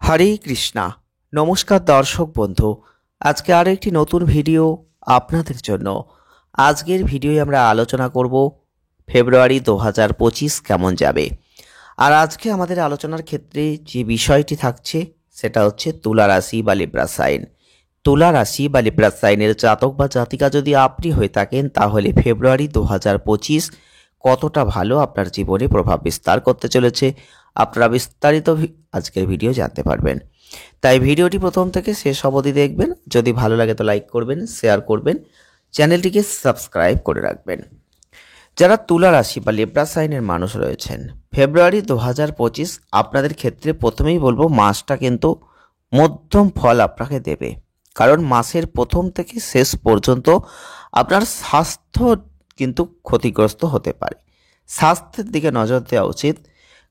হরে কৃষ্ণা। নমস্কার দর্শক বন্ধু, আজকে আরও একটি নতুন ভিডিও আপনাদের জন্য। আজকের ভিডিওয়ে আমরা আলোচনা করব ফেব্রুয়ারি 2025 কেমন যাবে। আর আজকে আমাদের আলোচনার ক্ষেত্রে যে বিষয়টি থাকছে সেটা হচ্ছে তুলা রাশি বা লিব্রা সাইন। তুলা রাশি বা লিব্রা সাইনের জাতক বা জাতিকা যদি আপনি হয়ে থাকেন, তাহলে ফেব্রুয়ারি 2025 কতটা ভালো আপনার জীবনে প্রভাব বিস্তার করতে চলেছে আপনারা বিস্তারিত আজকের ভিডিও জানতে পারবেন। তাই ভিডিওটি প্রথম থেকে শেষ অবধি দেখবেন। যদি ভালো লাগে তো লাইক করবেন, শেয়ার করবেন, চ্যানেলটিকে সাবস্ক্রাইব করে রাখবেন। যারা তুলা রাশি বা লিব্রা সাইনের মানুষ রয়েছেন, ফেব্রুয়ারি 2025 আপনাদের ক্ষেত্রে প্রথমেই বলবো মাসটা কিন্তু মধ্যম ফল আপনাকে দেবে। কারণ মাসের প্রথম থেকে শেষ পর্যন্ত আপনার স্বাস্থ্য কিন্তু ক্ষতিগ্রস্ত হতে পারে। স্বাস্থ্যের দিকে নজর দেওয়া উচিত,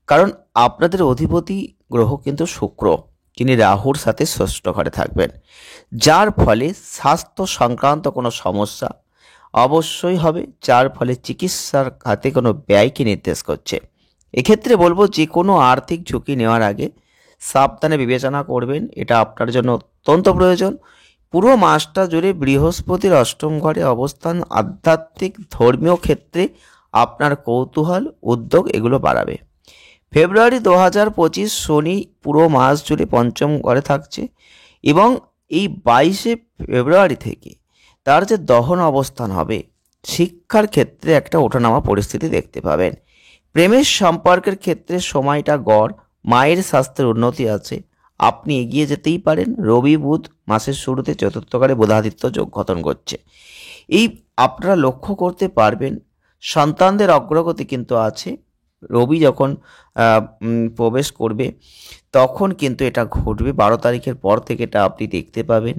কারণ আপনাদের অধিপতি গ্রহ কিন্তু শুক্র, যিনি রাহুর সাথে ষষ্ঠ ঘরে থাকবেন, যার ফলে স্বাস্থ্য সংক্রান্ত কোনো সমস্যা অবশ্যই হবে, যার ফলে চিকিৎসার খাতে কোনো ব্যয়কে নির্দেশ করছে। এক্ষেত্রে বলবো যে কোনো আর্থিক ঝুঁকি নেওয়ার আগে সাবধানে বিবেচনা করবেন, এটা আপনার জন্য অত্যন্ত প্রয়োজন। পুরো মাসটা জুড়ে বৃহস্পতির অষ্টম ঘরে অবস্থান আধ্যাত্মিক ধর্মীয় ক্ষেত্রে আপনার কৌতূহল উদ্যোগ এগুলো বাড়াবে। ফেব্রুয়ারি 2025 শনি পুরো মাস জুড়ে পঞ্চম ঘরে থাকছে এবং এই 22শে ফেব্রুয়ারি থেকে তার যে দহন অবস্থান হবে, শিক্ষার ক্ষেত্রে একটা ওঠানামা পরিস্থিতি দেখতে পাবেন। প্রেমের সম্পর্কের ক্ষেত্রে সময়টা গড়, মায়ের স্বাস্থ্যের উন্নতি আছে, আপনি এগিয়ে যেতেই পারেন। রবি বুধ মাসের শুরুতে চতুর্থ ঘরে বুধাদিত্য যোগ গঠন করছে। এই আপনারা লক্ষ্য করতে পারবেন সন্তানদের অগ্রগতি কিন্তু আছে। রবি যখন প্রবেশ করবে তখন কিন্তু এটা ঘটবে, 12 তারিখের পর থেকে এটা আপনি দেখতে পাবেন।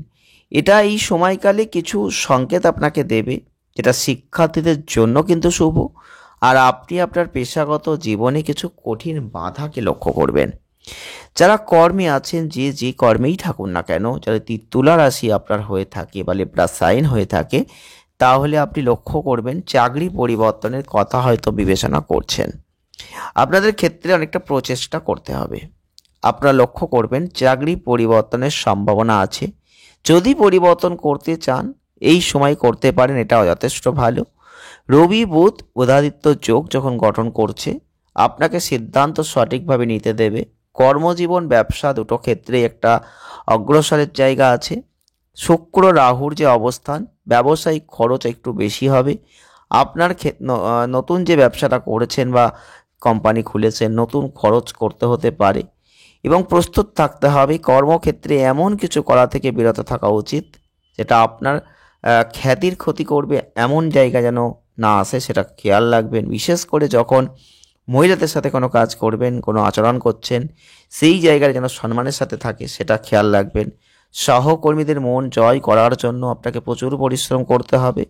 এটা এই সময়কালে কিছু সংকেত আপনাকে দেবে, যেটা শিক্ষার্থীদের জন্য কিন্তু শুভ। আর আপনি আপনার পেশাগত জীবনে কিছু কঠিন বাধাকে লক্ষ্য করবেন। যারা কর্মে আছেন, যে কর্মেই থাকুন না কেন, যারা তুলা রাশি আপনার হয়ে থাকে বা লিব্রা সাইন হয়ে থাকে, তাহলে আপনি লক্ষ্য করবেন চাকরি পরিবর্তনের কথা হয়তো বিবেচনা করছেন। আপনাদের ক্ষেত্রে অনেকটা প্রচেষ্টা করতে হবে। আপনারা লক্ষ্য করবেন চাকরি পরিবর্তনের সম্ভাবনা আছে। যদি পরিবর্তন করতে চান এই সময় করতে পারেন, এটা যথেষ্ট ভালো। রবি বুধ বুধাদিত্য যোগ যখন গঠন করছে, আপনাকে সিদ্ধান্ত সঠিকভাবে নিতে দেবে। কর্মজীবন ব্যবসা দুটো ক্ষেত্রে একটা অগ্রসরের জায়গা আছে। শুক্র রাহুর যে অবস্থান, ব্যবসায়িক খরচ একটু বেশি হবে। আপনার নতুন যে ব্যবসাটা করেছেন বা কোম্পানি খুলেছেন, নতুন খরচ করতে হতে পারে এবং প্রস্তুত থাকতে হবে। কর্মক্ষেত্রে এমন কিছু করা থেকে বিরত থাকা উচিত যেটা আপনার খ্যাতির ক্ষতি করবে, এমন জায়গা যেন না আসে, সেটা খেয়াল রাখবেন। বিশেষ করে যখন মহিলাদের সাথে কোনো কাজ করবেন, কোনো আচরণ করছেন, সেই জায়গায় যেন সম্মানের সাথে থাকে, সেটা খেয়াল রাখবেন। সহকর্মীদের মন জয় করার জন্য আপনাকে প্রচুর পরিশ্রম করতে হবে।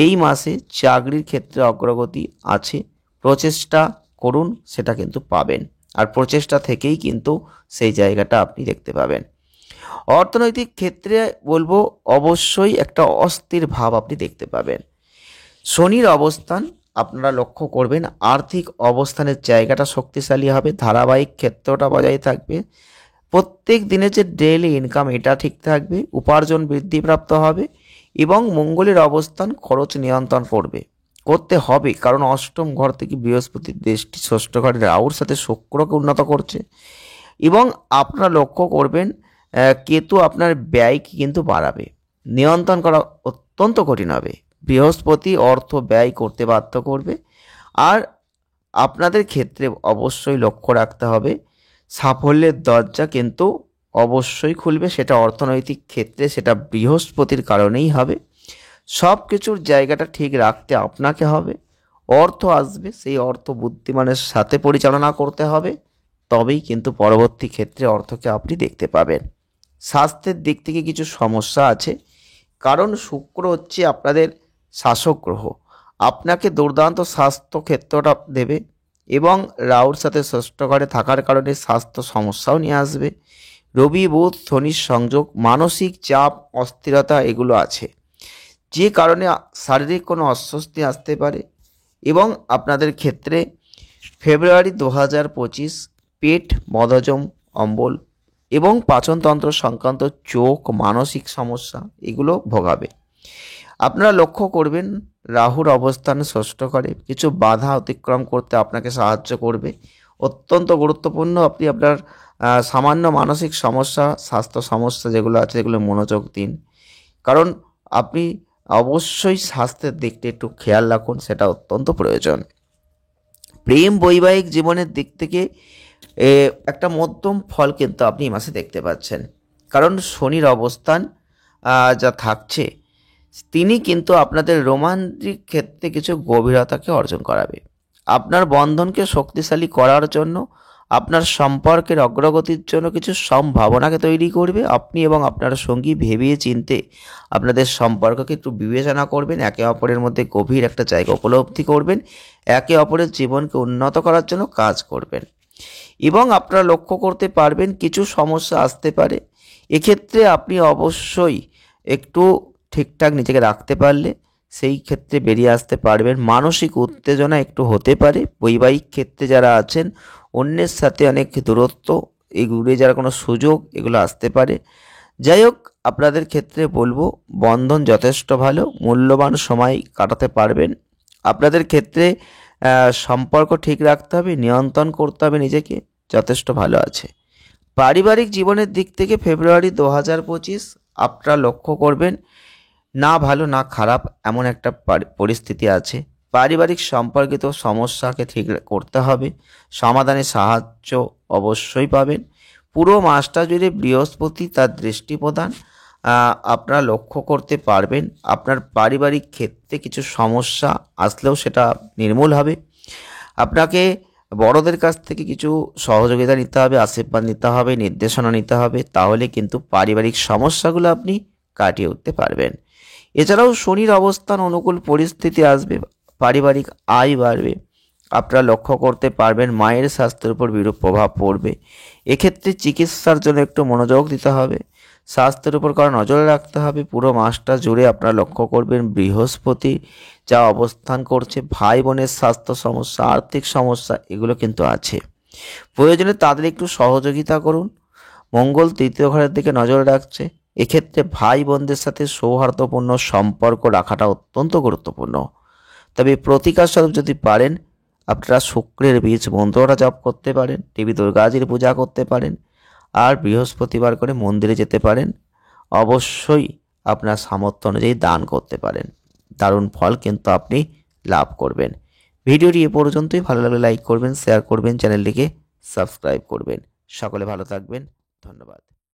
এই মাসে চাকরির ক্ষেত্রে অগ্রগতি আছে, প্রচেষ্টা করুন, সেটা কিন্তু পাবেন। আর প্রচেষ্টা থেকেই কিন্তু সেই জায়গাটা আপনি দেখতে পাবেন। অর্থনৈতিক ক্ষেত্রে বলবো অবশ্যই একটা অস্থির ভাব আপনি দেখতে পাবেন। শনির অবস্থান আপনারা লক্ষ্য করবেন, আর্থিক অবস্থানের জায়গাটা শক্তিশালী হবে, ধারাবাহিক ক্ষেত্রটা বজায় থাকবে। প্রত্যেক দিনের যে ডেইলি ইনকাম এটা ঠিক থাকবে, উপার্জন বৃদ্ধিপ্রাপ্ত হবে এবং মঙ্গলের অবস্থান খরচ নিয়ন্ত্রণ করতে হবে। কারণ অষ্টম ঘর থেকে বৃহস্পতির দৃষ্টি ষষ্ঠ ঘরে রাহুর সাথে শুক্রকে উন্নত করছে এবং আপনারা লক্ষ্য করবেন কেতু আপনার ব্যয়কে কিন্তু বাড়াবে। নিয়ন্ত্রণ করা অত্যন্ত কঠিন হবে। বৃহস্পতি অর্থ ব্যয় করতে বাধ্য করবে। আর আপনাদের ক্ষেত্রে অবশ্যই লক্ষ্য রাখতে হবে সাফল্যের দরজা কিন্তু অবশ্যই খুলবে, সেটা অর্থনৈতিক ক্ষেত্রে সেটা বৃহস্পতির কারণেই হবে। সব কিছুর জায়গাটা ঠিক রাখতে আপনাকে হবে। অর্থ আসবে, সেই অর্থ বুদ্ধিমানের সাথে পরিচালনা করতে হবে, তবেই কিন্তু পরবর্তী ক্ষেত্রে অর্থকে আপনি দেখতে পাবেন। স্বাস্থ্যের দিক থেকে কিছু সমস্যা আছে, কারণ শুক্র হচ্ছে আপনাদের শাসক গ্রহ, আপনাকে দুর্দান্ত স্বাস্থ্য ক্ষেত্রটা দেবে এবং রাহুর সাথে ষষ্ঠ ঘরে থাকার কারণে স্বাস্থ্য সমস্যাও নিয়ে আসবে। রবি বুধ শনির সংযোগ, মানসিক চাপ অস্থিরতা এগুলো আছে, যে কারণে শারীরিক কোনো অস্বস্তি আসতে পারে। এবং আপনাদের ক্ষেত্রে ফেব্রুয়ারি 2025 পেট, বদহজম, অম্বল এবং পাচনতন্ত্র সংক্রান্ত চোখ, মানসিক সমস্যা এগুলো ভোগাবে। আপনারা লক্ষ্য করবেন রাহুর অবস্থান ষষ্ঠ ঘরে কিছু বাধা অতিক্রম করতে আপনাকে সাহায্য করবে। অত্যন্ত গুরুত্বপূর্ণ আপনি আপনার সামান্য মানসিক সমস্যা, স্বাস্থ্য সমস্যা যেগুলো আছে এগুলো মনোযোগ দিন। কারণ আপনি অবশ্যই স্বাস্থ্যের দিকটা একটু খেয়াল রাখুন, সেটা অত্যন্ত প্রয়োজন। প্রেম বৈবাহিক জীবনের দিক থেকে একটা মধ্যম ফল কিন্তু আপনি এই মাসে দেখতে পাচ্ছেন। কারণ শনির অবস্থান যা থাকছে, তিনি কিন্তু আপনাদের রোমান্টিক ক্ষেত্রে কিছু গভীরতাকে অর্জন করাবে। আপনার বন্ধনকে শক্তিশালী করার জন্য, আপনার সম্পর্কের অগ্রগতির জন্য কিছু সম্ভাবনাকে তৈরি করবে। আপনি এবং আপনার সঙ্গী ভেবে চিনতে আপনাদের সম্পর্ককে একটু বিবেচনা করবেন, একে অপরের মধ্যে গভীর একটা জায়গা উপলব্ধি করবেন, একে অপরের জীবনকে উন্নত করার জন্য কাজ করবেন। এবং আপনারা লক্ষ্য করতে পারবেন কিছু সমস্যা আসতে পারে, এক্ষেত্রে আপনি অবশ্যই একটু ঠিকঠাক নিজেকে রাখতে পারলে সেই ক্ষেত্রে বেরিয়ে আসতে পারবেন। মানসিক উত্তেজনা একটু হতে পারে। বৈবাহিক ক্ষেত্রে যারা আছেন, অন্যের সাথে অনেক দূরত্ব, এগুলো যারা কোনো সুযোগ এগুলো আসতে পারে। যাই হোক, আপনাদের ক্ষেত্রে বলবো বন্ধন যথেষ্ট ভালো, মূল্যবান সময় কাটাতে পারবেন। আপনাদের ক্ষেত্রে সম্পর্ক ঠিক রাখতে হবে, নিয়ন্ত্রণ করতে হবে নিজেকে, যথেষ্ট ভালো আছে। পারিবারিক জীবনের দিক থেকে ফেব্রুয়ারি 2025 আপনারা লক্ষ্য করবেন না ভালো না খারাপ এমন একটা পরিস্থিতি আছে। পারিবারিক সম্পর্কিত সমস্যাকে ঠিক করতে হবে, সমাধানে সাহায্য অবশ্যই পাবেন। পুরো মাসটা জুড়ে বৃহস্পতি তার দৃষ্টি প্রদান আপনারা লক্ষ্য করতে পারবেন। আপনার পারিবারিক ক্ষেত্রে কিছু সমস্যা আসলেও সেটা নির্মূল হবে। আপনাকে বড়দের কাছ থেকে কিছু সহযোগিতা নিতে হবে, আশীর্বাদ নিতে হবে, নির্দেশনা নিতে হবে, তাহলে কিন্তু পারিবারিক সমস্যাগুলো আপনি কাটিয়ে উঠতে পারবেন। এছাড়াও শনির অবস্থান অনুকূল পরিস্থিতি আসবে, পারিবারিক আয় বাড়বে। আপনারা লক্ষ্য করতে পারবেন মায়ের স্বাস্থ্যের উপর বিরূপ প্রভাব পড়বে। এক্ষেত্রে চিকিৎসার জন্য একটু মনোযোগ দিতে হবে, স্বাস্থ্যের উপর কারো নজর রাখতে হবে। পুরো মাসটা জুড়ে আপনারা লক্ষ্য করবেন বৃহস্পতি যা অবস্থান করছে, ভাই বোনের স্বাস্থ্য সমস্যা, আর্থিক সমস্যা এগুলো কিন্তু আছে। প্রয়োজনে তাদের একটু সহযোগিতা করুন। মঙ্গল তৃতীয় ঘরের দিকে নজর রাখছে, এক্ষেত্রে ভাই বোনদের সাথে সৌহার্দ্যপূর্ণ সম্পর্ক রাখাটা অত্যন্ত গুরুত্বপূর্ণ। তবে প্রতিকার স্বরূপ যদি পারেন, আপনারা শুক্রের বীজ মন্ত্রটা জপ করতে পারেন, দেবী দুর্গাজির পূজা করতে পারেন, আর বৃহস্পতিবার করে মন্দিরে যেতে পারেন। অবশ্যই আপনার সামর্থ্য অনুযায়ী দান করতে পারেন, দারুণ ফল কিন্তু আপনি লাভ করবেন। ভিডিওটি এ পর্যন্তই। ভালো লাগলে লাইক করবেন, শেয়ার করবেন, চ্যানেলটিকে সাবস্ক্রাইব করবেন। সকলে ভালো থাকবেন, ধন্যবাদ।